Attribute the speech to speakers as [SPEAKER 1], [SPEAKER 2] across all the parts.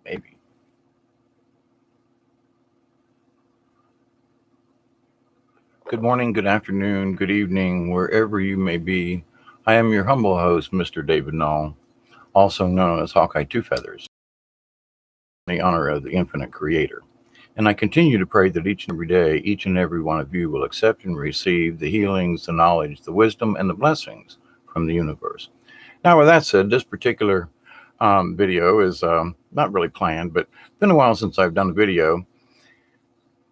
[SPEAKER 1] maybe. Good morning, good afternoon, good evening, wherever you may be. I am your humble host, Mr. David Null, also known as Hawkeye Two Feathers, in the honor of the infinite creator. And I continue to pray that each and every day, each and every one of you will accept and receive the healings, the knowledge, the wisdom, and the blessings from the universe. Now, with that said, this particular video is not really planned, but it's been a while since I've done a video.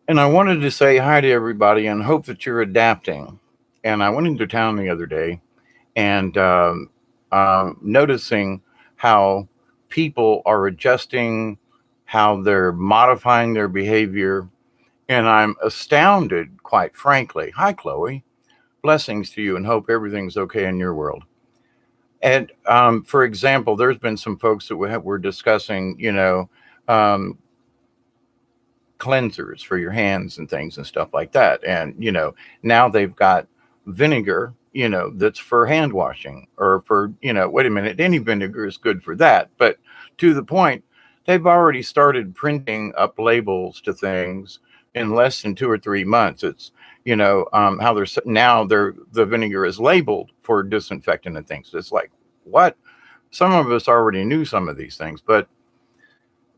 [SPEAKER 1] And I wanted to say hi to everybody and hope that you're adapting. And I went into town the other day and noticing how people are adjusting, how they're modifying their behavior. And I'm astounded, quite frankly. Hi, Chloe. Blessings to you and hope everything's okay in your world. And for example, there's been some folks that were discussing, um, cleansers for your hands and things and stuff like that. And, now they've got vinegar, that's for hand washing or for, wait a minute, any vinegar is good for that. But to the point, they've already started printing up labels to things in less than 2 or 3 months. It's, how the vinegar is labeled for disinfectant and things. It's like, what? Some of us already knew some of these things, but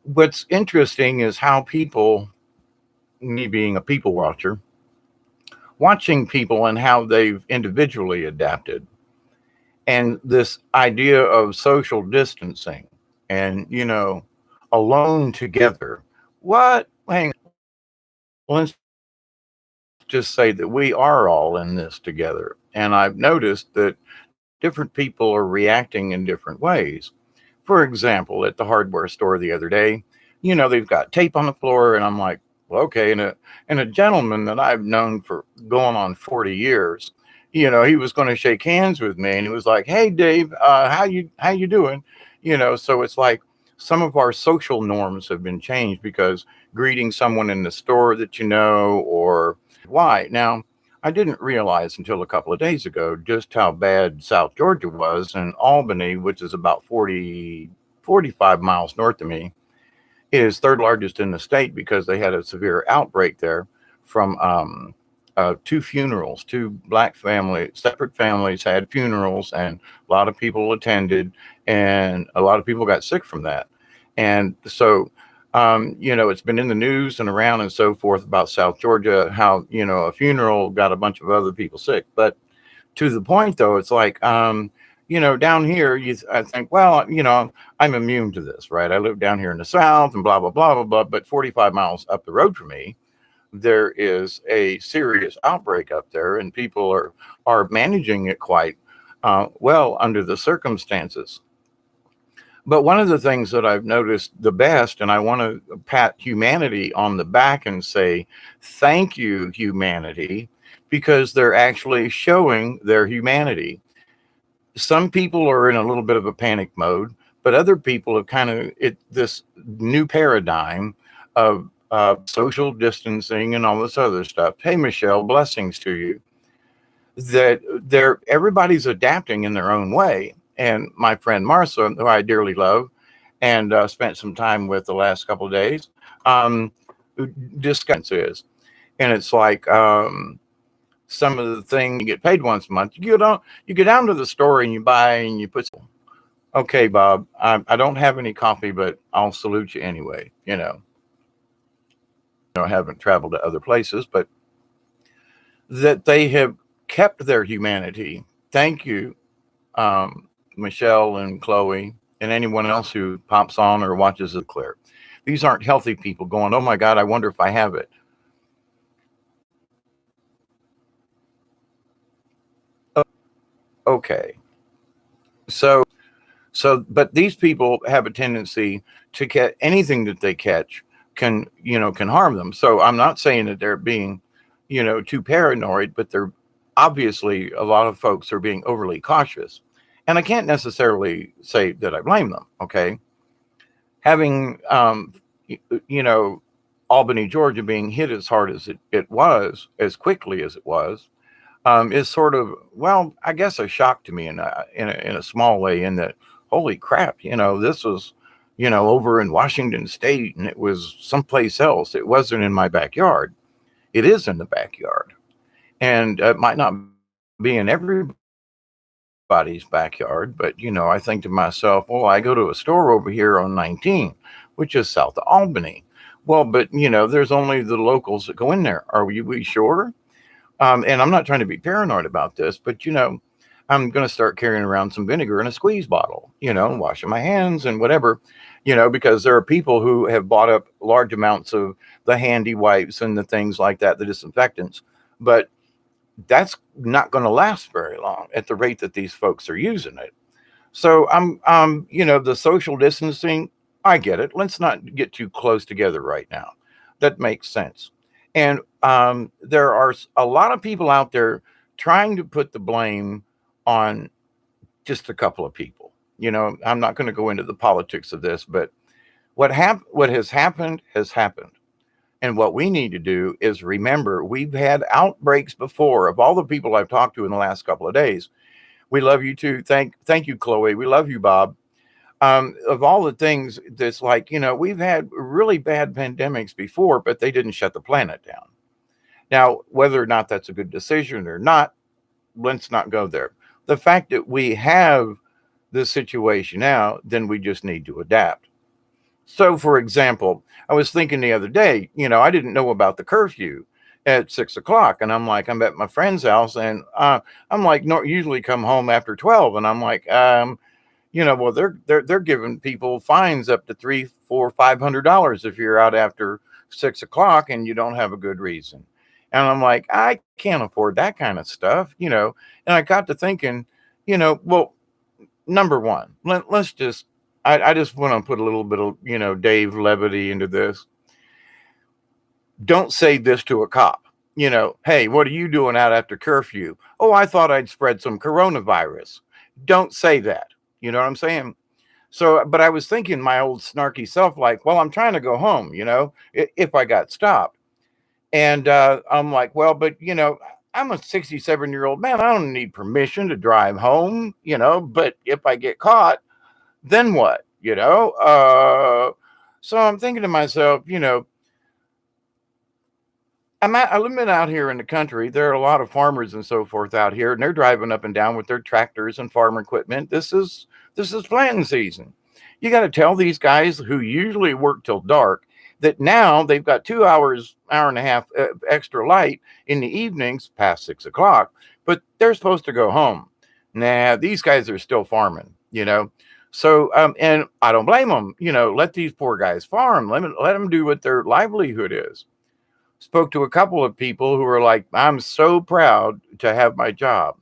[SPEAKER 1] what's interesting is how people, me being a people watcher, watching people and how they've individually adapted, and this idea of social distancing and, alone together. What? Hang on. Let's just say that we are all in this together. And I've noticed that different people are reacting in different ways. For example, at the hardware store the other day, they've got tape on the floor, and I'm like, well, okay. And a gentleman that I've known for going on 40 years, he was going to shake hands with me, and he was like, "Hey, Dave, how you doing?" So it's like some of our social norms have been changed because greeting someone in the store that or why now. I didn't realize until a couple of days ago just how bad South Georgia was, and Albany, which is about 45 miles north of me, is third largest in the state because they had a severe outbreak there from two funerals. Two black separate families had funerals, and a lot of people attended, and a lot of people got sick from that. And so, it's been in the news and around and so forth about South Georgia, how, a funeral got a bunch of other people sick. But to the point, though, it's like, down here, I think, well, I'm immune to this, right? I live down here in the South and blah, blah, blah, blah, blah. But 45 miles up the road from me, there is a serious outbreak up there, and people are managing it quite well under the circumstances. But one of the things that I've noticed the best, and I want to pat humanity on the back and say, thank you, humanity, because they're actually showing their humanity. Some people are in a little bit of a panic mode, but other people have kind of this new paradigm of social distancing and all this other stuff. Hey, Michelle, blessings to you. That everybody's adapting in their own way. And my friend Marcia, who I dearly love and spent some time with the last couple of days, discusses. And it's like some of the things you get paid once a month. You go down to the store and you buy and you put, okay, Bob, I don't have any coffee, but I'll salute you anyway. I haven't traveled to other places, but that they have kept their humanity. Thank you, Michelle and Chloe, and anyone else who pops on or watches it clear. These aren't healthy people going, oh my God, I wonder if I have it. Okay. So, but these people have a tendency to catch anything that they catch can harm them. So I'm not saying that they're being, too paranoid, but they're obviously a lot of folks are being overly cautious. And I can't necessarily say that I blame them. Okay. Having, Albany, Georgia being hit as hard as it was, as quickly as it was, is sort of, well, I guess a shock to me in a small way, in that, holy crap, this was, over in Washington State, and it was someplace else. It wasn't in my backyard. It is in the backyard. And it might not be in everybody's backyard, but, I think to myself, well, I go to a store over here on 19, which is south of Albany. Well, but, there's only the locals that go in there. Are we sure? And I'm not trying to be paranoid about this, but, I'm going to start carrying around some vinegar in a squeeze bottle, and washing my hands and whatever, because there are people who have bought up large amounts of the handy wipes and the things like that, the disinfectants. But that's not going to last very long at the rate that these folks are using it. So the social distancing, I get it. Let's not get too close together right now. That makes sense. And there are a lot of people out there trying to put the blame on just a couple of people. I'm not going to go into the politics of this, but what has happened has happened. And what we need to do is remember we've had outbreaks before. Of all the people I've talked to in the last couple of days, we love you too. Thank you, Chloe. We love you, Bob. Of all the things that's like, we've had really bad pandemics before, but they didn't shut the planet down. Now, whether or not that's a good decision or not, let's not go there. The fact that we have this situation now, then we just need to adapt. So, for example, I was thinking the other day, I didn't know about the curfew at 6 o'clock. And I'm like, I'm at my friend's house, and I'm like, no, usually come home after 12. And I'm like, well, they're giving people fines up to $300, $400, $500 if you're out after 6 o'clock and you don't have a good reason. And I'm like, I can't afford that kind of stuff, And I got to thinking, well, number one, let's just, I just want to put a little bit of, Dave levity into this. Don't say this to a cop. Hey, what are you doing out after curfew? Oh, I thought I'd spread some coronavirus. Don't say that. You know what I'm saying? So, but I was thinking my old snarky self, like, well, I'm trying to go home, if I got stopped. And I'm like, well, but, I'm a 67-year-old man. I don't need permission to drive home, but if I get caught, then what, So I'm thinking to myself, I'm living out here in the country. There are a lot of farmers and so forth out here, and they're driving up and down with their tractors and farm equipment. This is planting season. You got to tell these guys who usually work till dark that now they've got 2 hours, hour and a half extra light in the evenings past 6 o'clock, but they're supposed to go home. Nah, these guys are still farming, So, and I don't blame them, let these poor guys farm. Let them do what their livelihood is. Spoke to a couple of people who were like, I'm so proud to have my job.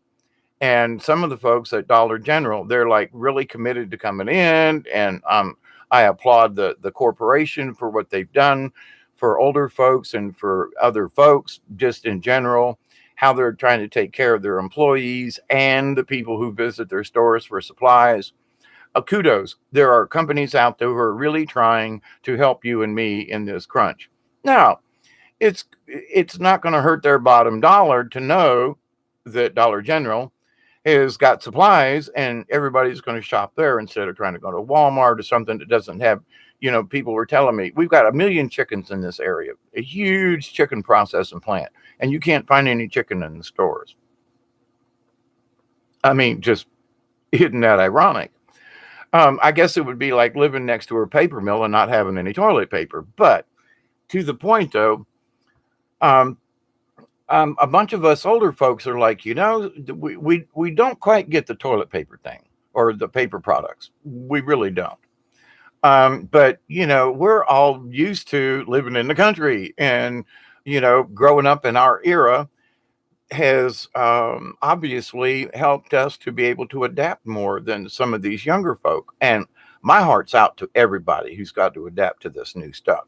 [SPEAKER 1] And some of the folks at Dollar General, they're like really committed to coming in. And I applaud the corporation for what they've done for older folks and for other folks, just in general, how they're trying to take care of their employees and the people who visit their stores for supplies. Kudos. There are companies out there who are really trying to help you and me in this crunch. Now, it's not going to hurt their bottom dollar to know that Dollar General has got supplies and everybody's going to shop there instead of trying to go to Walmart or something that doesn't have, people were telling me we've got 1 million chickens in this area, a huge chicken processing plant, and you can't find any chicken in the stores. I mean, just isn't that ironic? I guess it would be like living next to a paper mill and not having any toilet paper. But to the point, though, a bunch of us older folks are like, we don't quite get the toilet paper thing or the paper products. We really don't. But, we're all used to living in the country, and, growing up in our era has obviously helped us to be able to adapt more than some of these younger folk. And my heart's out to everybody who's got to adapt to this new stuff,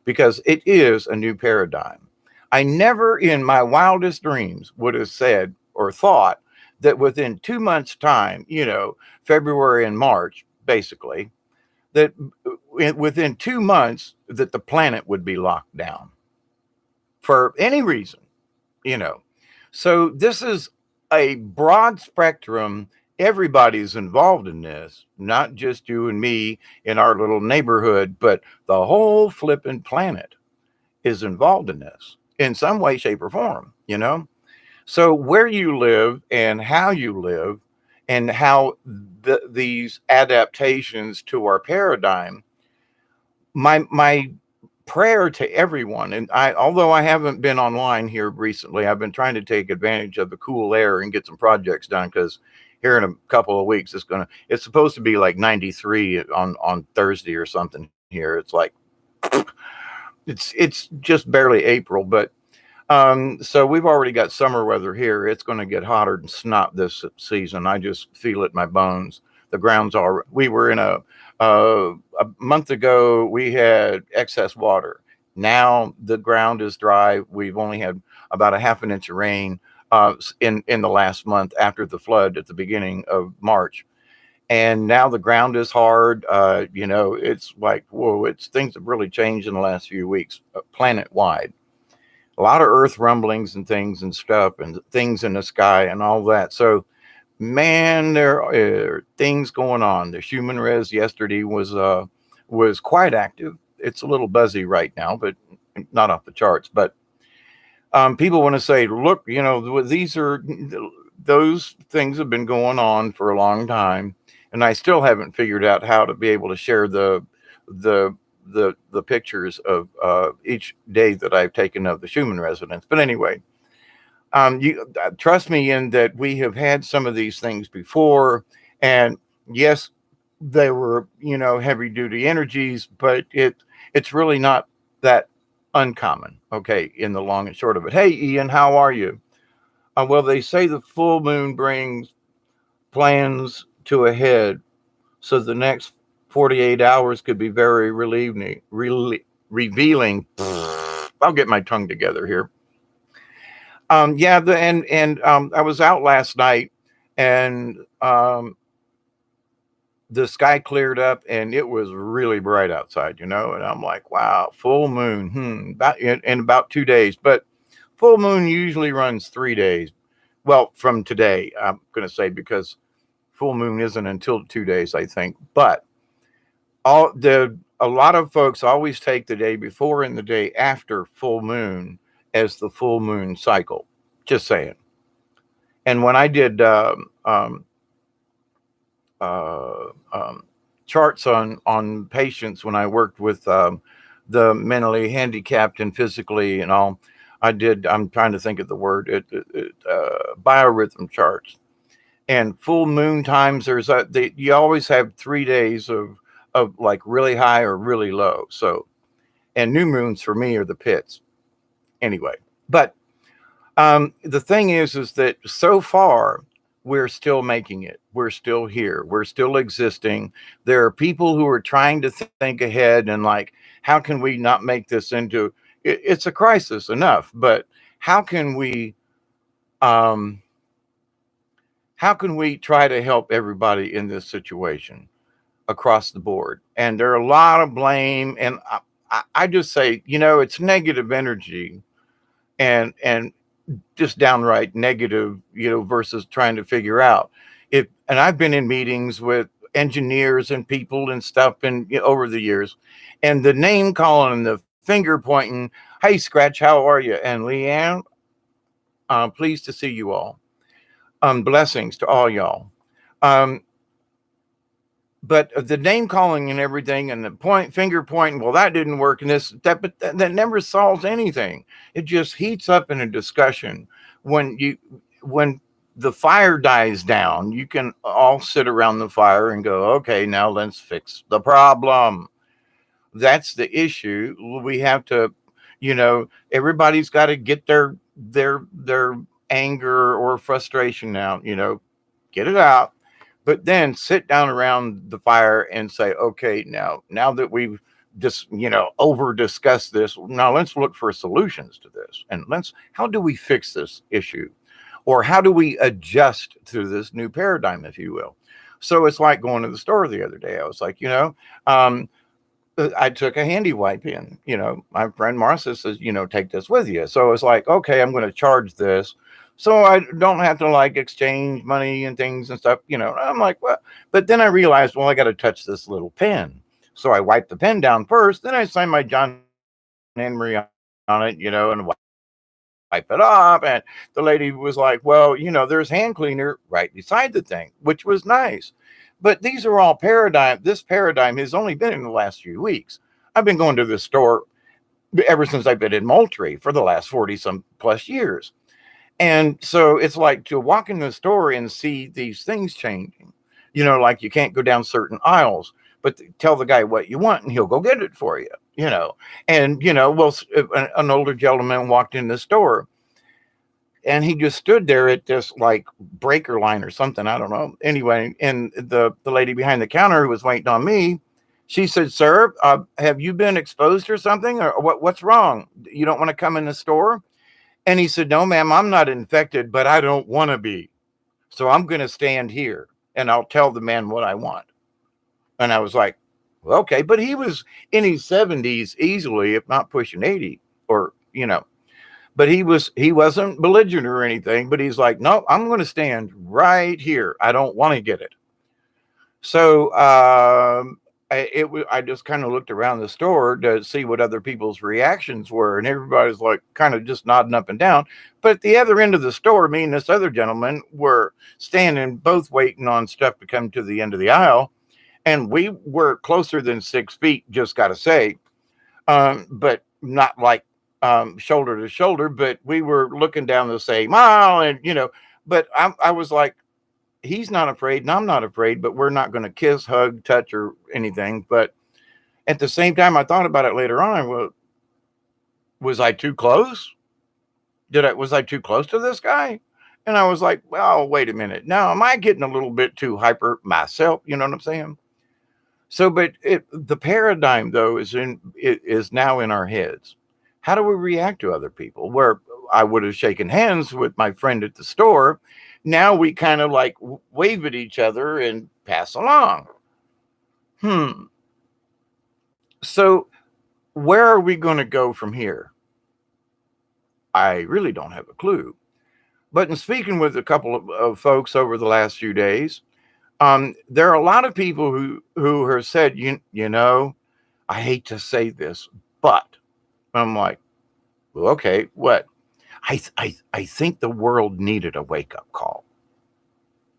[SPEAKER 1] because it is a new paradigm. I never in my wildest dreams would have said or thought that within 2 months' time, February and March, basically, that within 2 months that the planet would be locked down for any reason, So this is a broad spectrum Everybody's involved in this, not just you and me in our little neighborhood, but the whole flipping planet is involved in this in some way, shape, or form. So where you live and how you live and how these adaptations to our paradigm, my prayer to everyone, and although I haven't been online here recently, I've been trying to take advantage of the cool air and get some projects done, because here in a couple of weeks it's supposed to be like 93 on Thursday or something here. It's like it's just barely April, but so we've already got summer weather here. It's going to get hotter than snot this season. I just feel it in my bones. The ground's all. We were in a month ago. We had excess water. Now the ground is dry. We've only had about a half an inch of rain in the last month after the flood at the beginning of March. And now the ground is hard. It's like, whoa, things have really changed in the last few weeks, planet wide. A lot of earth rumblings and things and stuff and things in the sky and all that. So, man, there are things going on. The human res yesterday was quite active. It's a little buzzy right now, but not off the charts. But people want to say, look, those things have been going on for a long time, and I still haven't figured out how to be able to share the the pictures of each day that I've taken of the Schumann resonance. But anyway, you trust me in that we have had some of these things before, and yes, they were heavy duty energies, but it's really not that uncommon. Okay, in the long and short of it. Hey, Ian, how are you? Well, they say the full moon brings plans to a head, so the next 48 hours could be very revealing. I'll get my tongue together here. Yeah, I was out last night, and the sky cleared up, and it was really bright outside, and I'm like, wow, full moon, about in about 2 days. But full moon usually runs 3 days. Well, from today, I'm going to say, because full moon isn't until 2 days, I think. But a lot of folks always take the day before and the day after full moon as the full moon cycle. Just saying. And when I did uh, um, charts on patients, when I worked with the mentally handicapped and physically and all, I'm trying to think of the word, biorhythm charts. And full moon times, you always have 3 days of like really high or really low. So, and new moons for me are the pits anyway. But the thing is that so far we're still making it. We're still here. We're still existing. There are people who are trying to think ahead and like, how can we not make this into? It's a crisis enough, but how can we? How can we try to help everybody in this situation across the board? And there are a lot of blame, and I just say, it's negative energy, and just downright negative, versus trying to figure out if. And I've been in meetings with engineers and people and stuff, and over the years, and the name calling and the finger pointing. Hey, Scratch, how are you? And Leanne, pleased to see you all. Blessings to all y'all. Um, but the name calling and everything, and the finger pointing, well, that didn't work, and but that never solves anything. It just heats up in a discussion. When the fire dies down, you can all sit around the fire and go, okay, now let's fix the problem. That's the issue. We have to, everybody's got to get their anger or frustration out, get it out, but then sit down around the fire and say, okay, now that we've just, over discussed this, now let's look for solutions to this. And how do we fix this issue? Or how do we adjust to this new paradigm, if you will? So it's like going to the store the other day. I was like, I took a handy wipe in, my friend Marcia says, take this with you. So it's like, okay, I'm going to charge this. so I don't have to like exchange money and things and stuff, you know. I'm like, well, but then I realized, well, I got to touch this little pen. So I wiped the pen down first, then I signed my John Henry on it, you know, and wipe it off. And the lady was like, well, you know, there's hand cleaner right beside the thing, which was nice. But these are all this paradigm has only been in the last few weeks. I've been going to this store ever since I've been in Moultrie for the last 40 some plus years. And so it's like to walk in the store and see these things changing. You know, like you can't go down certain aisles, but tell the guy what you want and he'll go get it for you, you know. And, you know, well, an older gentleman walked in the store and he just stood there at this like breaker line or something. I don't know. Anyway, and the lady behind the counter who was waiting on me, she said, "Sir, have you been exposed or something? Or what's wrong? You don't want to come in the store?" And he said, "No, ma'am, I'm not infected, but I don't want to be. So I'm going to stand here and I'll tell the man what I want." And I was like, well, okay. But he was in his 70s easily, if not pushing 80, or, you know, but he wasn't belligerent or anything, but he's like, "No, I'm going to stand right here. I don't want to get it." So I just kind of looked around the store to see what other people's reactions were, and everybody's like kind of just nodding up and down. But at the other end of the store, me and this other gentleman were standing both waiting on stuff to come to the end of the aisle, and we were closer than 6 feet, just got to say, but not like shoulder to shoulder, but we were looking down the same aisle, and you know, but I was like, he's not afraid and I'm not afraid, but we're not going to kiss, hug, touch, or anything. But at the same time, I thought about it later on. Well, was I too close? Was I too close to this guy? And I was like, well, wait a minute. Now, am I getting a little bit too hyper myself? You know what I'm saying? So, but the paradigm though is now in our heads. How do we react to other people? Where I would have shaken hands with my friend at the store, now we kind of like wave at each other and pass along. So where are we going to go from here? I really don't have a clue. But in speaking with a couple of folks over the last few days, there are a lot of people who have said, you know, I hate to say this, but I'm like, well, okay, what? I think the world needed a wake up call.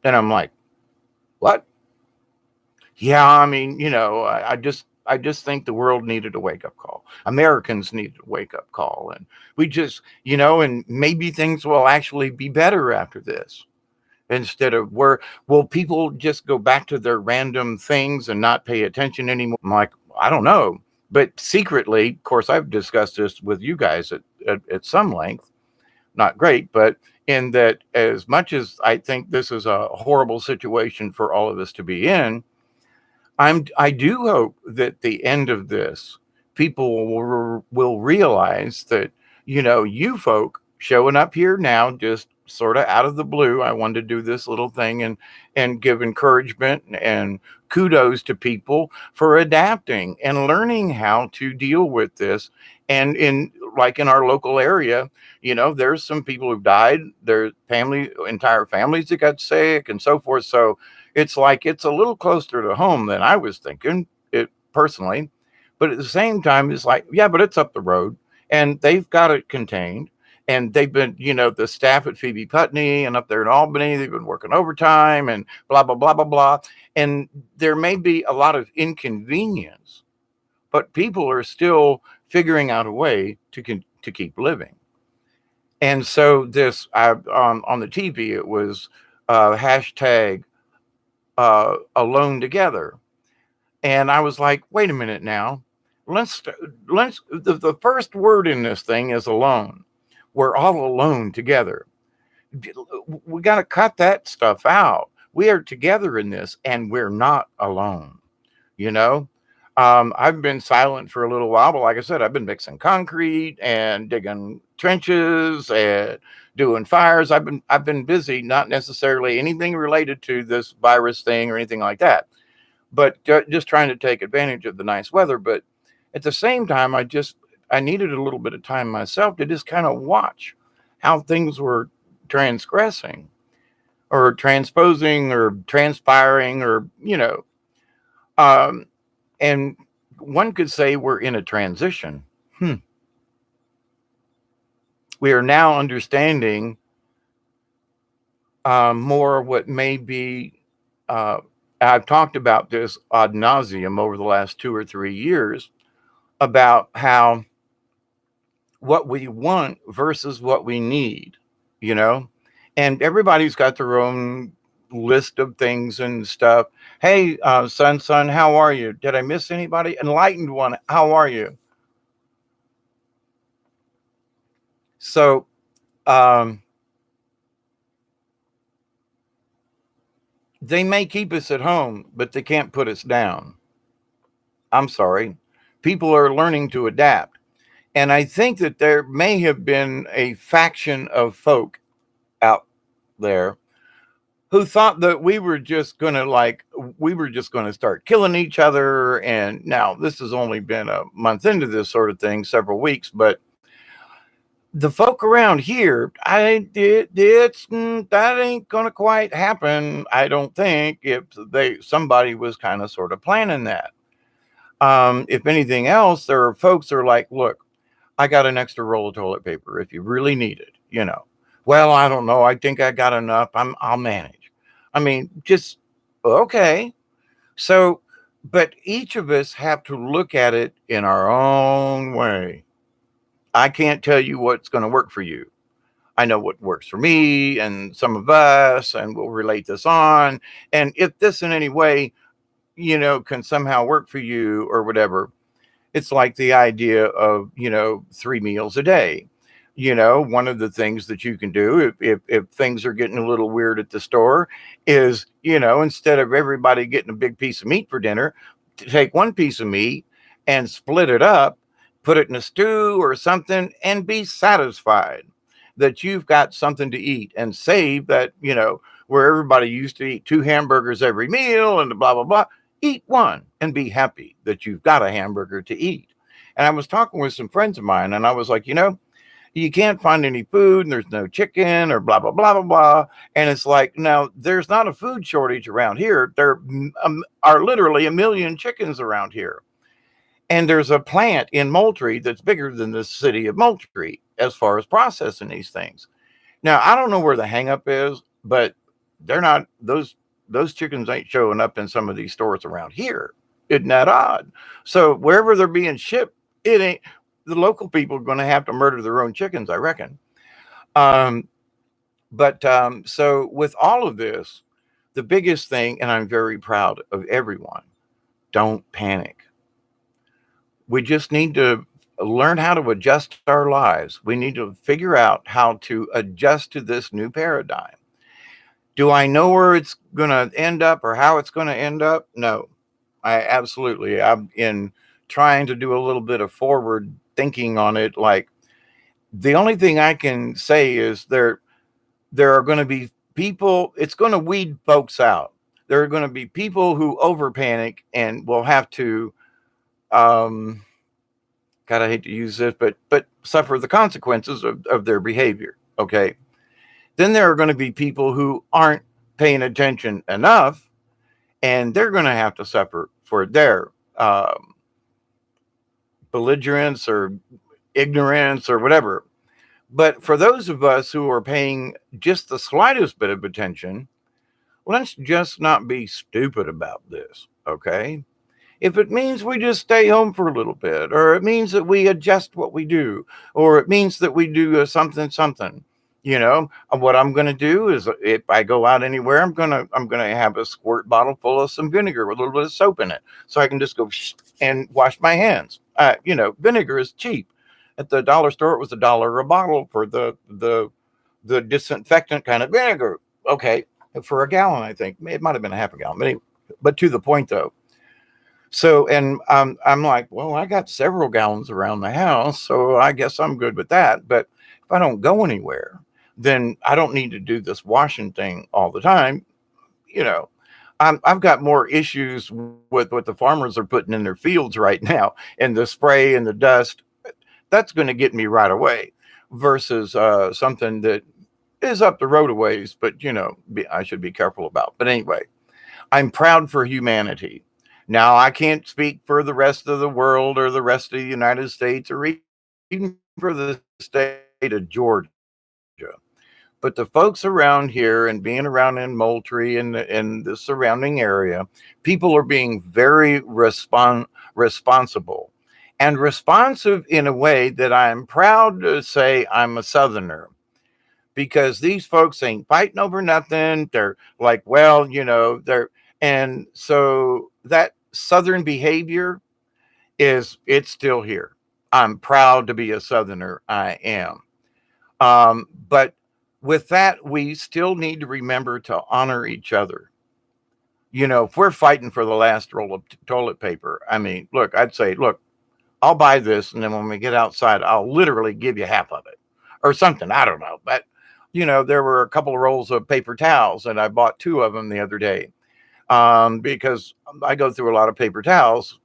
[SPEAKER 1] And I'm like, what? Yeah, I mean, you know, I just think the world needed a wake up call. Americans needed a wake up call. And we just, you know, and maybe things will actually be better after this. Instead of will people just go back to their random things and not pay attention anymore? I'm like, I don't know. But secretly, of course, I've discussed this with you guys at some length. Not great, but in that as much as I think this is a horrible situation for all of us to be in, I do hope that the end of this, people will realize that, you know, you folk showing up here now, just sort of out of the blue. I wanted to do this little thing and give encouragement and kudos to people for adapting and learning how to deal with this. And in like in our local area, you know, there's some people who've died, there's entire families that got sick and so forth. So it's like it's a little closer to home than I was thinking it personally. But at the same time, it's like, yeah, but it's up the road and they've got it contained. And they've been, you know, the staff at Phoebe Putney and up there in Albany, they've been working overtime and blah, blah, blah, blah, blah. And there may be a lot of inconvenience, but people are still figuring out a way to keep living. And so this, on the TV, it was hashtag alone together. And I was like, wait a minute now. The first word in this thing is alone. We're all alone together. We got to cut that stuff out. We are together in this and we're not alone. You know, I've been silent for a little while, but like I said, I've been mixing concrete and digging trenches and doing fires. I've been busy, not necessarily anything related to this virus thing or anything like that, but just trying to take advantage of the nice weather. But at the same time, I needed a little bit of time myself to just kind of watch how things were transgressing or transposing or transpiring or, um, and one could say we're in a transition. We are now understanding more what may be. Uh, I've talked about this ad nauseum over the last 2 or 3 years about how what we want versus what we need, you know, and everybody's got their own list of things and stuff. Hey, son, how are you? Did I miss anybody? Enlightened one, how are you? So, um, they may keep us at home, but they can't put us down. I'm sorry. People are learning to adapt. And I think that there may have been a faction of folk out there who thought that we were just going to start killing each other. And now this has only been a month into this sort of thing, several weeks, but the folk around here, that ain't gonna quite happen. I don't think if somebody was kind of sort of planning that. If anything else, there are folks that are like, look, I got an extra roll of toilet paper if you really need it. Well, I don't know. I think I got enough. I'll manage. I mean, just okay. So, but each of us have to look at it in our own way. I can't tell you what's going to work for you. I know what works for me and some of us, and we'll relate this on. And if this in any way, can somehow work for you or whatever, it's like the idea of, 3 meals a day. One of the things that you can do if things are getting a little weird at the store is, instead of everybody getting a big piece of meat for dinner, to take one piece of meat and split it up, put it in a stew or something, and be satisfied that you've got something to eat, and save that, where everybody used to eat 2 hamburgers every meal and blah, blah, blah, eat one and be happy that you've got a hamburger to eat. And I was talking with some friends of mine and I was like, you can't find any food and there's no chicken or blah, blah, blah, blah, blah. And it's like, now there's not a food shortage around here. There are literally a million chickens around here. And there's a plant in Moultrie that's bigger than the city of Moultrie as far as processing these things. Now, I don't know where the hang up is, but they're not, those chickens ain't showing up in some of these stores around here. Isn't that odd? So wherever they're being shipped, it ain't, the local people are going to have to murder their own chickens, I reckon. So with all of this, the biggest thing, and I'm very proud of everyone, don't panic. We just need to learn how to adjust our lives. We need to figure out how to adjust to this new paradigm. Do I know where it's going to end up or how it's going to end up? No, I'm in trying to do a little bit of forward thinking on it. Like, the only thing I can say is there are going to be people, it's going to weed folks out. There are going to be people who over panic and will have to, God, I hate to use this, but suffer the consequences of their behavior. Okay. Then there are going to be people who aren't paying attention enough, and they're going to have to suffer for their belligerence or ignorance or whatever. But for those of us who are paying just the slightest bit of attention, let's just not be stupid about this. Okay. If it means we just stay home for a little bit, or it means that we adjust what we do, or it means that we do something, what I'm going to do is, if I go out anywhere, I'm going to have a squirt bottle full of some vinegar with a little bit of soap in it, so I can just go and wash my hands. Vinegar is cheap. At the dollar store, it was $1 a bottle for the disinfectant kind of vinegar. Okay, for a gallon, I think it might have been a half a gallon, but to the point though. So, and I'm like, well, I got several gallons around the house, so I guess I'm good with that. But if I don't go anywhere, then I don't need to do this washing thing all the time. I've got more issues with what the farmers are putting in their fields right now, and the spray and the dust. That's going to get me right away versus something that is up the road a ways, but I should be careful about. But anyway, I'm proud for humanity. Now, I can't speak for the rest of the world or the rest of the United States or even for the state of Georgia. But the folks around here and being around in Moultrie and the surrounding area, people are being very responsible and responsive in a way that I'm proud to say I'm a Southerner, because these folks ain't fighting over nothing. They're like, well, and so that Southern behavior it's still here. I'm proud to be a Southerner. I am. But with that, we still need to remember to honor each other. If we're fighting for the last roll of toilet paper, I mean, look, I'd say, look, I'll buy this, and then when we get outside, I'll literally give you half of it or something. I don't know. But, there were a couple of rolls of paper towels, and I bought 2 of them the other day, because I go through a lot of paper towels.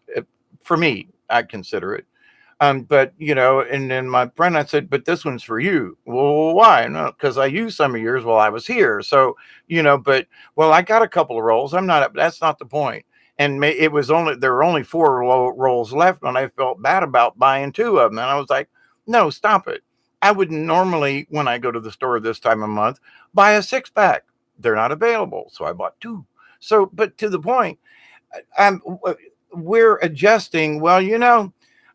[SPEAKER 1] For me, I consider it. But and then my friend, I said, but this one's for you. Well, why? No, because I used some of yours while I was here. So, but well, I got a couple of rolls. That's not the point. And there were only 4 rolls left, and I felt bad about buying 2 of them. And I was like, no, stop it. I would normally, when I go to the store this time of month, buy a 6-pack. They're not available. So I bought 2. So, but to the point, we're adjusting. Well,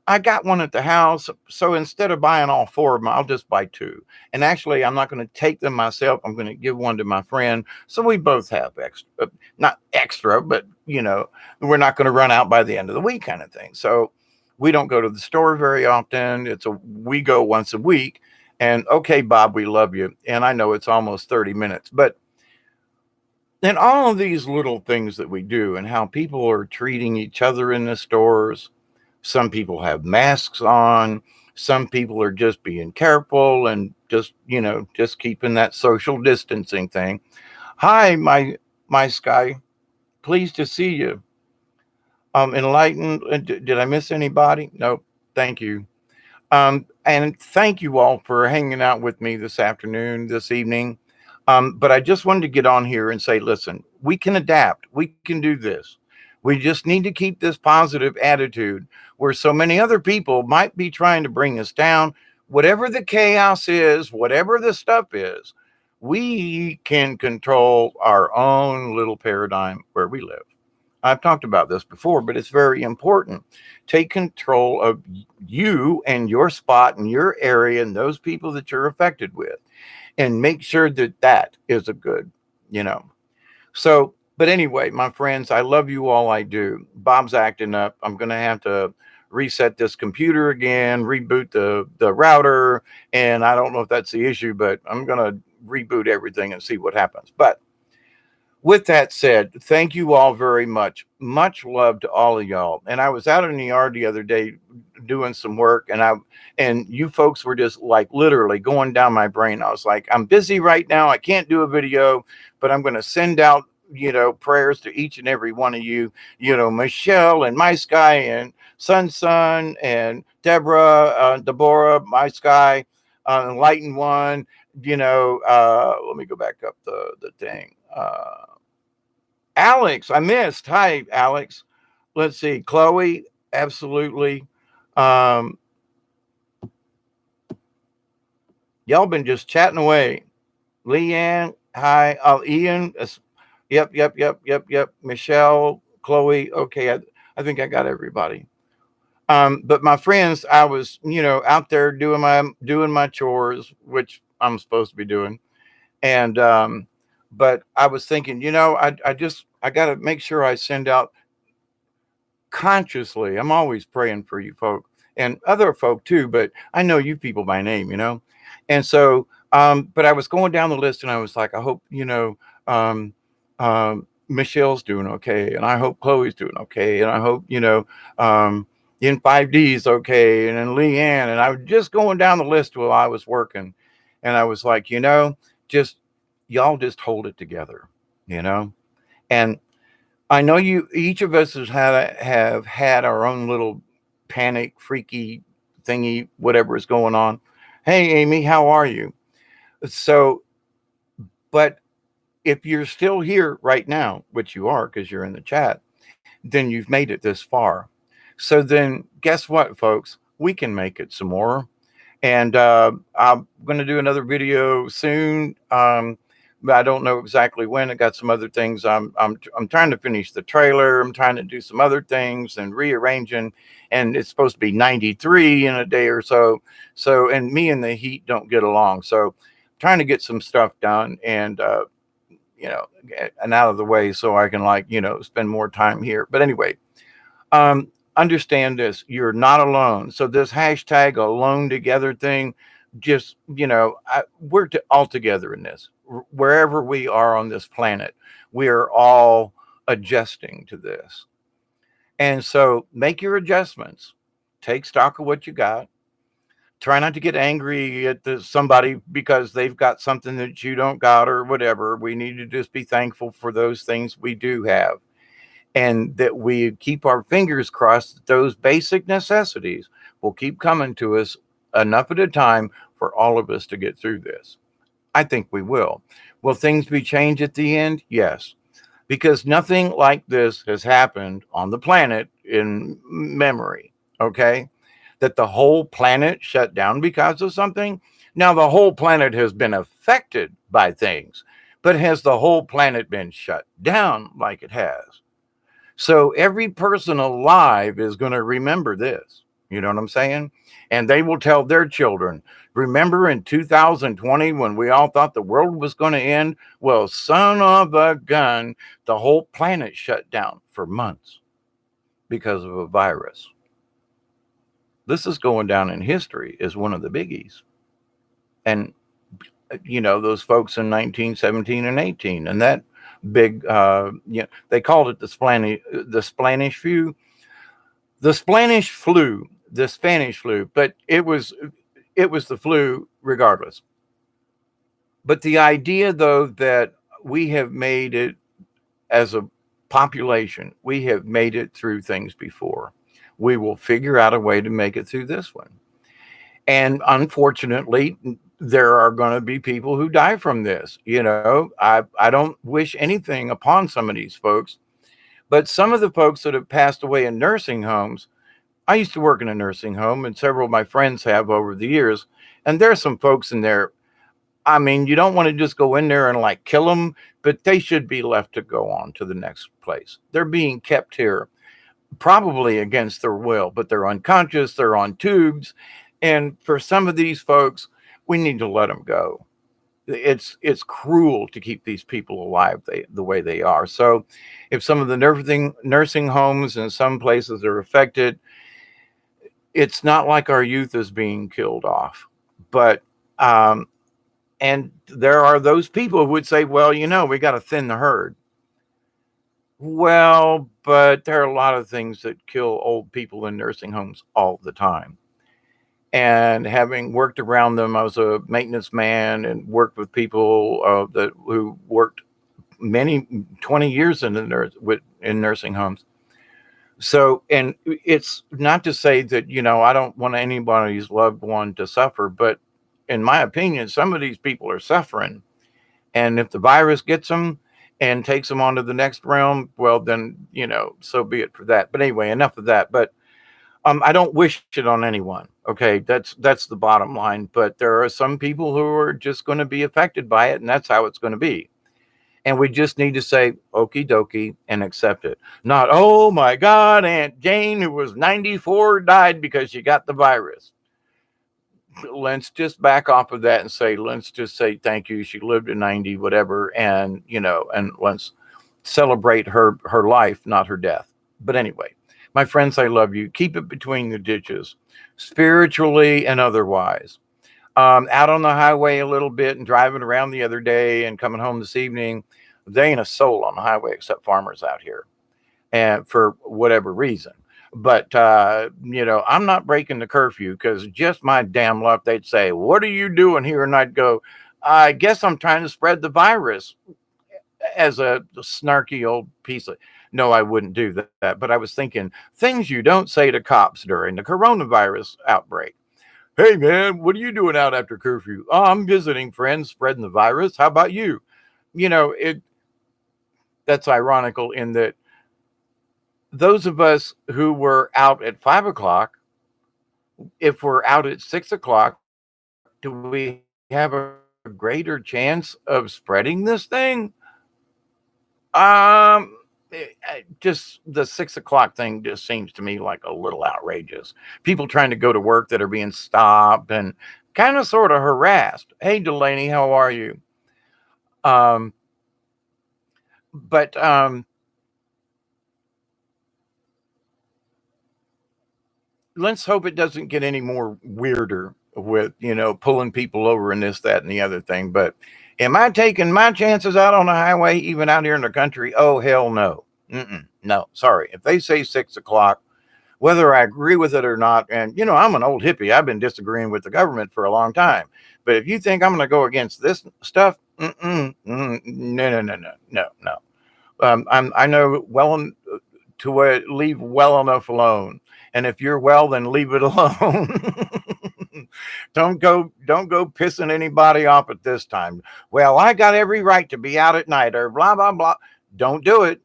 [SPEAKER 1] I got one at the house, so instead of buying all 4 of them, I'll just buy 2. And actually, I'm not going to take them myself. I'm going to give one to my friend, so we both have extra, not extra, but we're not going to run out by the end of the week, kind of thing. So we don't go to the store very often. We go once a week. And okay, Bob, we love you. And I know it's almost 30 minutes, but then all of these little things that we do and how people are treating each other in the stores. Some people have masks on. Some people are just being careful and just keeping that social distancing thing. Hi, my Sky. Pleased to see you. Enlightened. Did I miss anybody? No. Thank you. And thank you all for hanging out with me this evening. But I just wanted to get on here and say, listen, we can adapt. We can do this. We just need to keep this positive attitude where so many other people might be trying to bring us down. Whatever the chaos is, whatever the stuff is, we can control our own little paradigm where we live. I've talked about this before, but it's very important. Take control of you and your spot and your area and those people that you're affected with, and make sure that is a good, So, but anyway, my friends, I love you all. I do. Bob's acting up. I'm going to have to reset this computer again, reboot the router. And I don't know if that's the issue, but I'm going to reboot everything and see what happens. But with that said, thank you all very much. Much love to all of y'all. And I was out in the yard the other day doing some work, and you folks were just like literally going down my brain. I was like, I'm busy right now. I can't do a video, but I'm going to send out prayers to each and every one of you, Michelle and My Sky and Sun and Deborah, My Sky, Enlightened One, let me go back up the thing. Alex, I missed. Hi, Alex. Let's see. Chloe, absolutely. Y'all been just chatting away. Leanne, hi. Ian, Yep. Michelle, Chloe. Okay, I think I got everybody. But my friends, I was, out there doing my chores, which I'm supposed to be doing. And but I was thinking, I got to make sure I send out consciously. I'm always praying for you folk and other folk too, but I know you people by name, And so, but I was going down the list and I was like, I hope, Michelle's doing okay, and I hope Chloe's doing okay, and I hope in 5D's okay, and then Leanne, and I was just going down the list while I was working, and I was like, just y'all just hold it together, and I know each of us have had our own little panic, freaky thingy, whatever is going on. Hey, Amy, how are you? So But if you're still here right now, which you are because you're in the chat, then you've made it this far. So then guess what, folks? We can make it some more. And I'm going to do another video soon. But I don't know exactly when. I got some other things. I'm trying to finish the trailer. I'm trying to do some other things and rearranging. And it's supposed to be 93 in a day or so. So, and me and the heat don't get along. So, trying to get some stuff done and and out of the way so I can spend more time here. But anyway, um, understand this: you're not alone. So this hashtag alone together thing, just we're all together in this. Wherever we are on this planet, we are all adjusting to this. And so make your adjustments. Take stock of what you got. Try not to get angry at somebody because they've got something that you don't got or whatever. We need to just be thankful for those things we do have, and that we keep our fingers crossed that those basic necessities will keep coming to us enough at a time for all of us to get through this. I think we will. Will things be changed at the end? Yes, because nothing like this has happened on the planet in memory. Okay, that the whole planet shut down because of something. Now, the whole planet has been affected by things, but has the whole planet been shut down like it has? So every person alive is going to remember this. You know what I'm saying? And they will tell their children, remember in 2020 when we all thought the world was going to end? Well, son of a gun, the whole planet shut down for months because of a virus. This is going down in history as one of the biggies. And, those folks in 1917 and 18 and that big, they called it the Spanish flu, but it was the flu regardless. But the idea, though, that we have made it as a population, we have made it through things before. We will figure out a way to make it through this one. And unfortunately, there are going to be people who die from this. I don't wish anything upon some of these folks, but some of the folks that have passed away in nursing homes, I used to work in a nursing home, and several of my friends have over the years. And there's some folks in there. I mean, you don't want to just go in there and kill them, but they should be left to go on to the next place. They're being kept here probably against their will, but they're unconscious, they're on tubes. And for some of these folks, we need to let them go. It's cruel to keep these people alive the way they are. So if some of the nursing homes in some places are affected, it's not like our youth is being killed off. But and there are those people who would say, well, we got to thin the herd. Well, but there are a lot of things that kill old people in nursing homes all the time. And having worked around them, I was a maintenance man and worked with people who worked 20 years in nursing homes. So, and it's not to say that, I don't want anybody's loved one to suffer, but in my opinion, some of these people are suffering. And if the virus gets them and takes them on to the next realm, well, then, so be it for that. But anyway, enough of that. But I don't wish it on anyone. Okay, that's the bottom line. But there are some people who are just going to be affected by it, and that's how it's going to be. And we just need to say, okie dokie, and accept it. Not, oh my God, Aunt Jane, who was 94, died because she got the virus. Let's just back off of that and let's just say thank you. She lived to 90, whatever. And, and let's celebrate her life, not her death. But anyway, my friends, I love you. Keep it between the ditches, spiritually and otherwise. Out on the highway a little bit and driving around the other day and coming home this evening, there ain't a soul on the highway except farmers out here, and for whatever reason. But, I'm not breaking the curfew because just my damn luck, they'd say, what are you doing here? And I'd go, I guess I'm trying to spread the virus, as a snarky old piece of, no, I wouldn't do that. But I was thinking things you don't say to cops during the coronavirus outbreak. Hey, man, what are you doing out after curfew? Oh, I'm visiting friends, spreading the virus. How about you? it that's ironical in that those of us who were out at 5 o'clock, if we're out at 6 o'clock, do we have a greater chance of spreading this thing? Just the 6 o'clock thing just seems to me like a little outrageous. People trying to go to work that are being stopped and kind of sort of harassed. Hey, Delaney, how are you? Um, but let's hope it doesn't get any more weirder with, pulling people over and this, that, and the other thing. But am I taking my chances out on the highway, even out here in the country? Oh, hell no. No, sorry. If they say 6 o'clock, whether I agree with it or not, and I'm an old hippie, I've been disagreeing with the government for a long time. But if you think I'm going to go against this stuff, no, no, no, no, no, no. I know to leave well enough alone. And if you're well, then leave it alone. Don't go pissing anybody off at this time. Well, I got every right to be out at night or blah, blah, blah. Don't do it.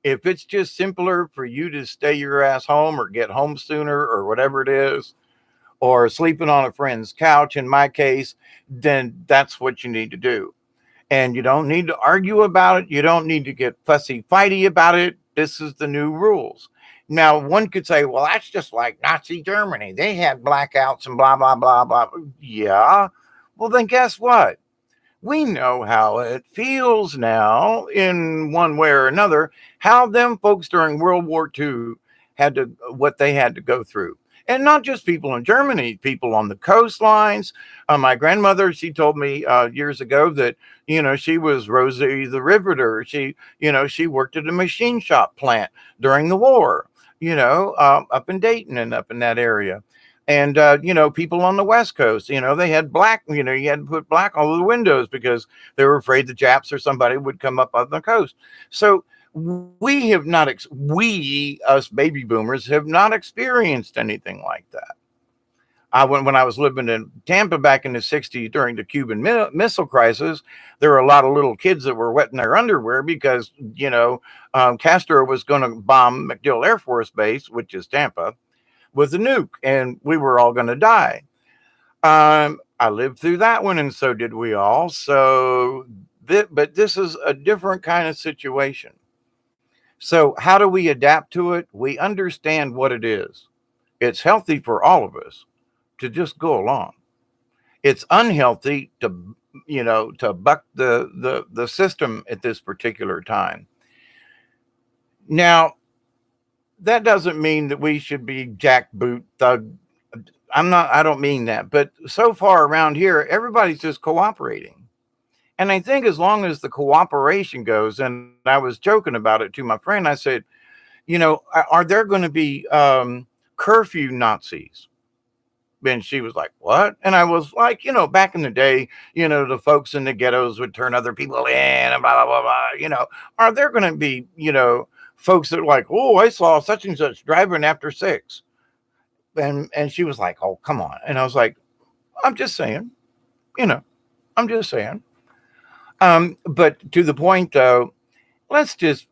[SPEAKER 1] If it's just simpler for you to stay your ass home or get home sooner or whatever it is, or sleeping on a friend's couch, in my case, then that's what you need to do. And you don't need to argue about it. You don't need to get fussy fighty about it. This is the new rules. Now, one could say, well, that's just like Nazi Germany. They had blackouts and blah, blah, blah, blah. Yeah. Well, then guess what? We know how it feels now in one way or another, how them folks during World War II what they had to go through. And not just people in Germany, people on the coastlines. My grandmother, she told me years ago that, she was Rosie the Riveter. She worked at a machine shop plant during the war, up in Dayton and up in that area. And, people on the West Coast, they had black, you had to put black all over the windows because they were afraid the Japs or somebody would come up on the coast. So we have not, us baby boomers, have not experienced anything like that. When I was living in Tampa back in the 60s during the Cuban Missile Crisis, there were a lot of little kids that were wetting their underwear because, Castro was going to bomb MacDill Air Force Base, which is Tampa, with a nuke, and we were all going to die. I lived through that one, and so did we all. But this is a different kind of situation. So how do we adapt to it? We understand what it is. It's healthy for all of us to just go along. It's unhealthy to buck the system at this particular time. Now, that doesn't mean that we should be jackboot thug. I don't mean that, but so far around here, everybody's just cooperating. And I think as long as the cooperation goes, and I was joking about it to my friend, I said, are there going to be curfew Nazis? And she was like, what? And I was like, back in the day, the folks in the ghettos would turn other people in and blah, blah, blah, blah. Are there going to be, folks that are like, oh, I saw such and such driving after 6. And she was like, oh, come on. And I was like, I'm just saying, I'm just saying. But to the point though, let's just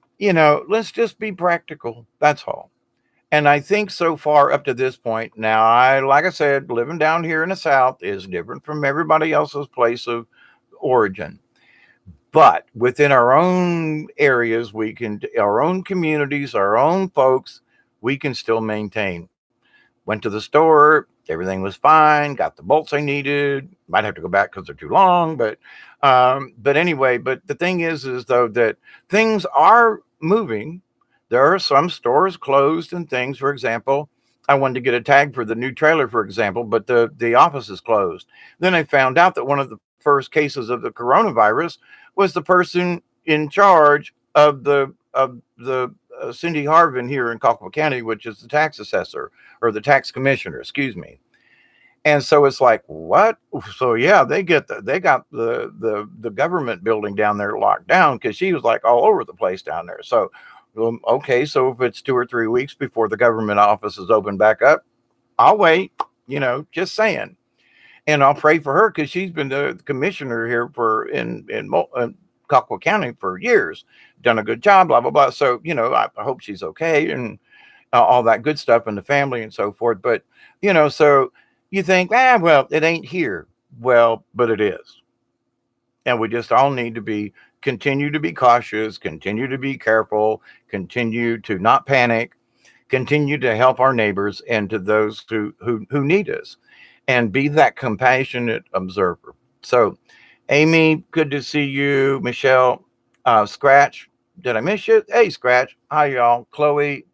[SPEAKER 1] be practical. That's all. And I think so far up to this point now, like I said, living down here in the South is different from everybody else's place of origin. But within our own areas, our own communities, our own folks, we can still maintain. Went to the store, everything was fine, got the bolts I needed. Might have to go back because they're too long, but anyway, but the thing is though that things are moving. There are some stores closed and things. For example, I wanted to get a tag for the new trailer, for example, but the office is closed. Then I found out that one of the first cases of the coronavirus was the person in charge of the Cindy Harvin here in Colquitt County, which is the tax assessor or the tax commissioner, excuse me. And so it's like, what? So yeah, they got the government building down there locked down because she was like all over the place down there. So, okay, so if it's 2 or 3 weeks before the government offices open back up, I'll wait. Just saying. And I'll pray for her because she's been the commissioner here Colquitt County for years, done a good job, blah, blah, blah. So, I hope she's okay and all that good stuff in the family and so forth. But, so you think, well, it ain't here. Well, but it is. And we just all need to continue to be cautious, continue to be careful, continue to not panic, continue to help our neighbors and to those who need us, and be that compassionate observer. So, Amy, good to see you. Michelle, Scratch, did I miss you? Hey, Scratch, hi y'all. Chloe,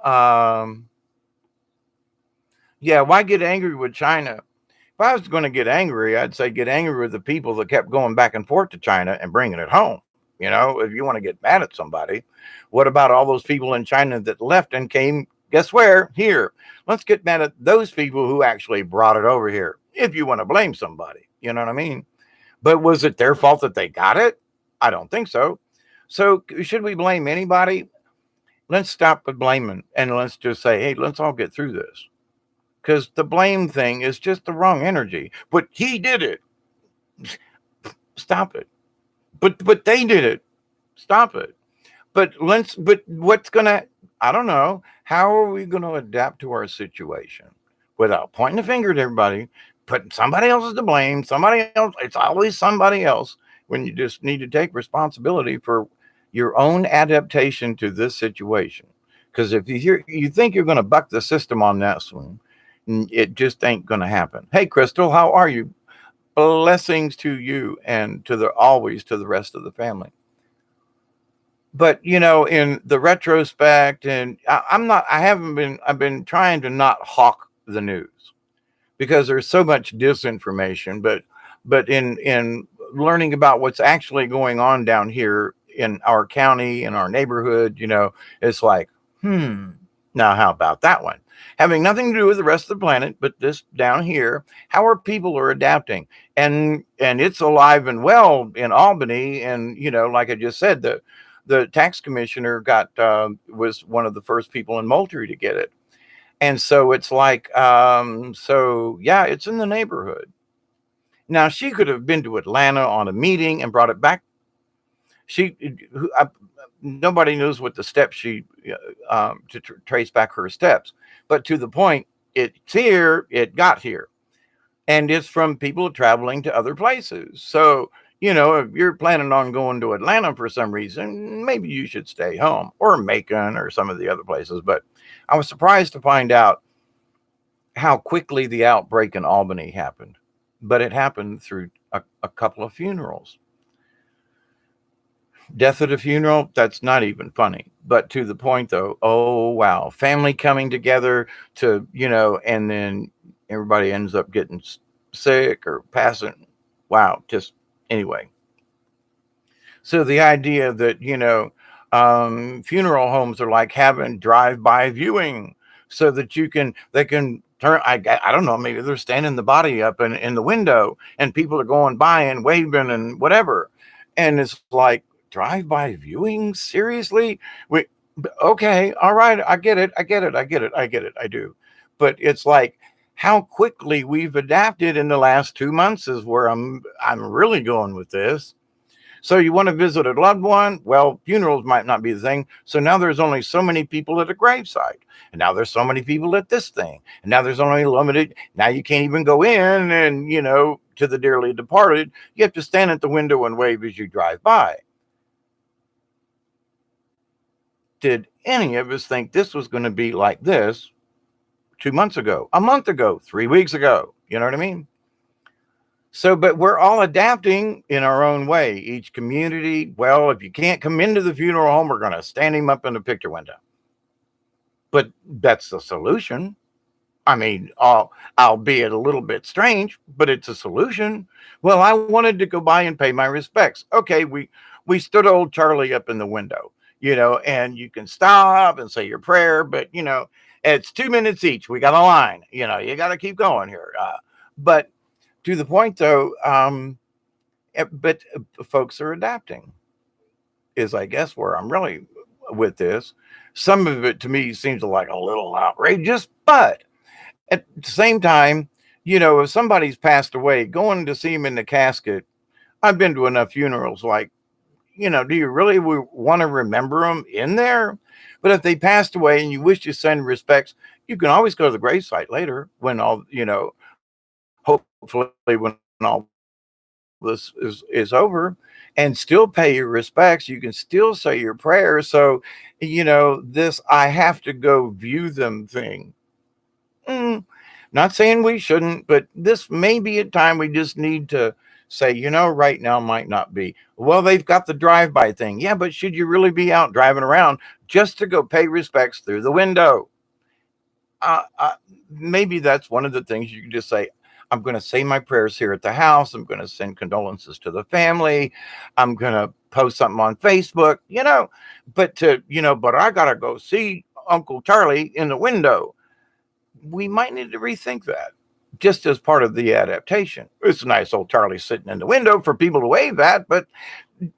[SPEAKER 1] yeah, why get angry with China? If I was going to get angry, I'd say get angry with the people that kept going back and forth to China and bringing it home. If you want to get mad at somebody, what about all those people in China that left and came, guess where? Here. Let's get mad at those people who actually brought it over here, if you want to blame somebody. You know what I mean? But was it their fault that they got it? I don't think so. So should we blame anybody? Let's stop the blaming and let's just say, hey, let's all get through this. Because the blame thing is just the wrong energy. But he did it. Stop it. But they did it. Stop it. But what's gonna, I don't know, how are we gonna adapt to our situation without pointing the finger at everybody, putting somebody else to blame, somebody else, it's always somebody else, when you just need to take responsibility for your own adaptation to this situation. Because if you think you're gonna buck the system on this one, it just ain't gonna happen. Hey Crystal, how are you? Blessings to you and always to the rest of the family. But in the retrospect, and I've been trying to not hawk the news because there's so much disinformation. But in learning about what's actually going on down here in our county, in our neighborhood, it's like, now how about that one? Having nothing to do with the rest of the planet, but this down here, how are people adapting? And it's alive and well in Albany. And, like I just said, the tax commissioner was one of the first people in Moultrie to get it. And so it's like, yeah, it's in the neighborhood. Now, she could have been to Atlanta on a meeting and brought it back. Nobody knows what the steps to trace back her steps. But to the point, it's here, it got here. And it's from people traveling to other places. So, if you're planning on going to Atlanta for some reason, maybe you should stay home, or Macon or some of the other places. But I was surprised to find out how quickly the outbreak in Albany happened. But it happened through a couple of funerals. Death at a funeral, that's not even funny. But to the point though, oh wow, family coming together to, and then everybody ends up getting sick or passing. Wow, just anyway. So the idea that, funeral homes are like having drive-by viewing so that they can turn, I don't know, maybe they're standing the body up in the window and people are going by and waving and whatever. And it's like, drive-by viewing? Seriously? Okay, all right, I get it. I do. But it's like how quickly we've adapted in the last 2 months is where I'm really going with this. So you want to visit a loved one? Well, funerals might not be the thing. So now there's only so many people at a gravesite. And now there's so many people at this thing. And now there's only limited. Now you can't even go in and, to the dearly departed. You have to stand at the window and wave as you drive by. Did any of us think this was going to be like this 2 months ago, a month ago, 3 weeks ago? You know what I mean? So, but we're all adapting in our own way. Each community, well, if you can't come into the funeral home, we're going to stand him up in the picture window. But that's the solution. I mean, albeit a little bit strange, but it's a solution. Well, I wanted to go by and pay my respects. Okay, we stood old Charlie up in the window. And you can stop and say your prayer, but it's 2 minutes each. We got a line, you got to keep going here. But to the point though, but folks are adapting is I guess where I'm really with this. Some of it to me seems like a little outrageous, but at the same time, if somebody's passed away, going to see him in the casket, I've been to enough funerals, like, do you really want to remember them in there? But if they passed away and you wish to send respects, you can always go to the gravesite later when all, hopefully when all this is over, and still pay your respects. You can still say your prayers. So, this I have to go view them thing. Mm, Not saying we shouldn't, but this may be a time we just need to say, right now might not be. Well, they've got the drive by thing. Yeah, but should you really be out driving around just to go pay respects through the window? uh, uh, Maybe that's one of the things you can just say. I'm going to say my prayers here at the house. I'm going to send condolences to the family. I'm going to post something on Facebook, but I got to go see Uncle Charlie in the window. We might need to rethink that just as part of the adaptation. It's nice old Charlie sitting in the window for people to wave at, but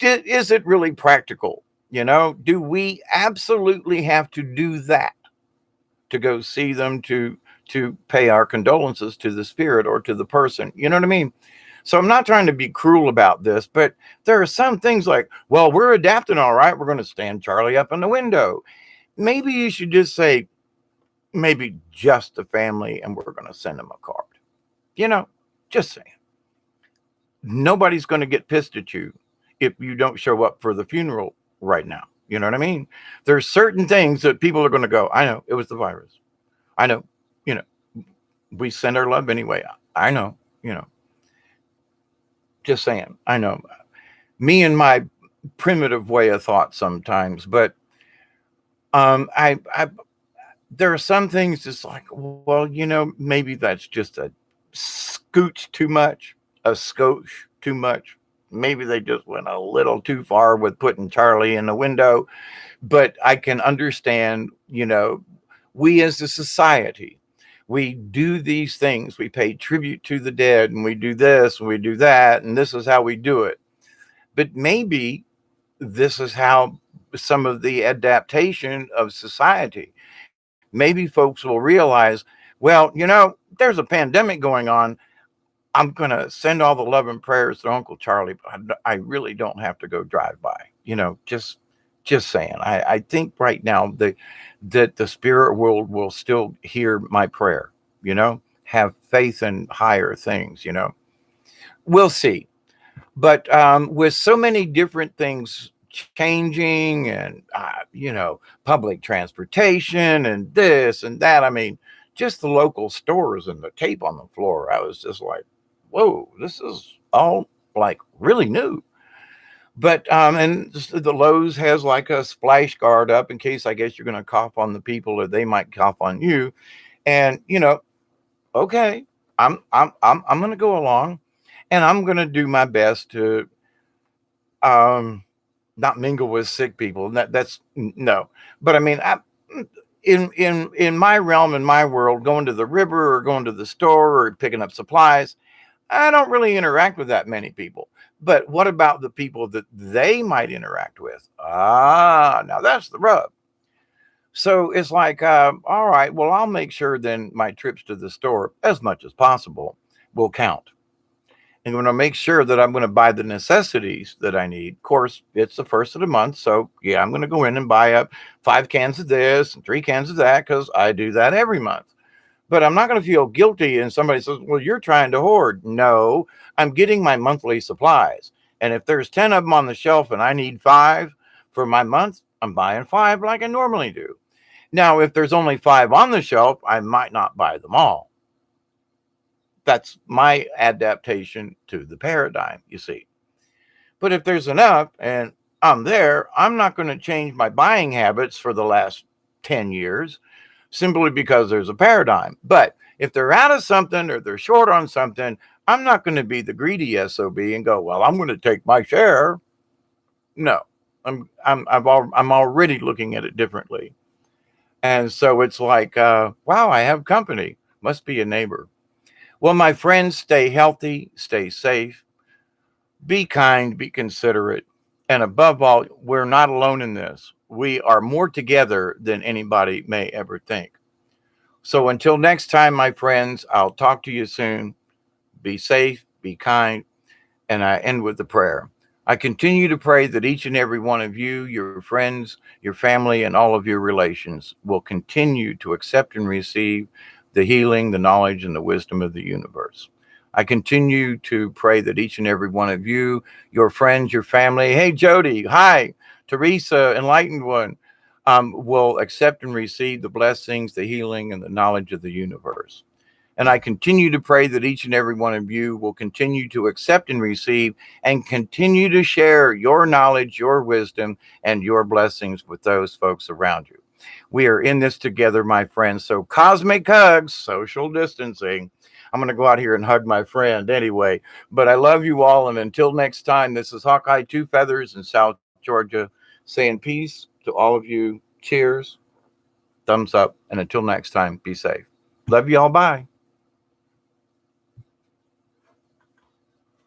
[SPEAKER 1] is it really practical? Do we absolutely have to do that to go see them, to pay our condolences to the spirit or to the person? You know what I mean? So I'm not trying to be cruel about this, but there are some things like, well, we're adapting all right. We're going to stand Charlie up in the window. Maybe you should just say, maybe just the family, and we're going to send them a card. You know, just saying. Nobody's going to get pissed at you if you don't show up for the funeral right now. You know what I mean? There's certain things that people are going to go, I know it was the virus. I know, you know, we send our love anyway. I know, just saying. I know me and my primitive way of thought sometimes, but I there are some things just like, well, maybe that's just a scooch too much, a scotch too much. Maybe they just went a little too far with putting Charlie in the window. But I can understand, we as a society, we do these things. We pay tribute to the dead, and we do this and we do that, and this is how we do it. But maybe this is how some of the adaptation of society. Maybe folks will realize, well, there's a pandemic going on. I'm going to send all the love and prayers to Uncle Charlie, but I really don't have to go drive by, just saying. I think right now that the spirit world will still hear my prayer, have faith in higher things, we'll see. But with so many different things changing, and public transportation and this and that, I mean, just the local stores and the tape on the floor, I was just like, whoa, this is all like really new. But and the Lowe's has like a splash guard up in case, I guess, you're going to cough on the people or they might cough on you. And okay, I'm going to go along, and I'm going to do my best to um not mingle with sick people. That's no. But I mean, in my realm, in my world, going to the river or going to the store or picking up supplies, I don't really interact with that many people. But what about the people that they might interact with? Now that's the rub. So it's like, all right, well, I'll make sure then my trips to the store, as much as possible, will count. And when I make sure that I'm going to buy the necessities that I need. Of course, it's the first of the month. So yeah, I'm going to go in and buy up 5 cans of this and 3 cans of that, because I do that every month. But I'm not going to feel guilty and somebody says, well, you're trying to hoard. No, I'm getting my monthly supplies. And if there's 10 of them on the shelf and I need 5 for my month, I'm buying 5 like I normally do. Now, if there's only 5 on the shelf, I might not buy them all. That's my adaptation to the paradigm, you see. But if there's enough and I'm there, I'm not going to change my buying habits for the last 10 years simply because there's a paradigm. But if they're out of something or they're short on something, I'm not going to be the greedy SOB and go, well, I'm going to take my share. No, I'm already looking at it differently. And so it's like, wow, I have company. Must be a neighbor. Well, my friends, stay healthy, stay safe, be kind, be considerate. And above all, we're not alone in this. We are more together than anybody may ever think. So until next time, my friends, I'll talk to you soon. Be safe, be kind, And I end with the prayer. I continue to pray that each and every one of you, your friends, your family, and all of your relations will continue to accept and receive the healing, the knowledge, and the wisdom of the universe. I continue to pray that each and every one of you, your friends, your family, hey, Jody, hi, Teresa, enlightened one, will accept and receive the blessings, the healing, and the knowledge of the universe. And I continue to pray that each and every one of you will continue to accept and receive and continue to share your knowledge, your wisdom, and your blessings with those folks around you. We are in this together, my friends. So, cosmic hugs, social distancing. I'm going to go out here and hug my friend anyway. But I love you all. And until next time, this is Hawkeye Two Feathers in South Georgia saying peace to all of you. Cheers, thumbs up. And until next time, be safe. Love you all. Bye.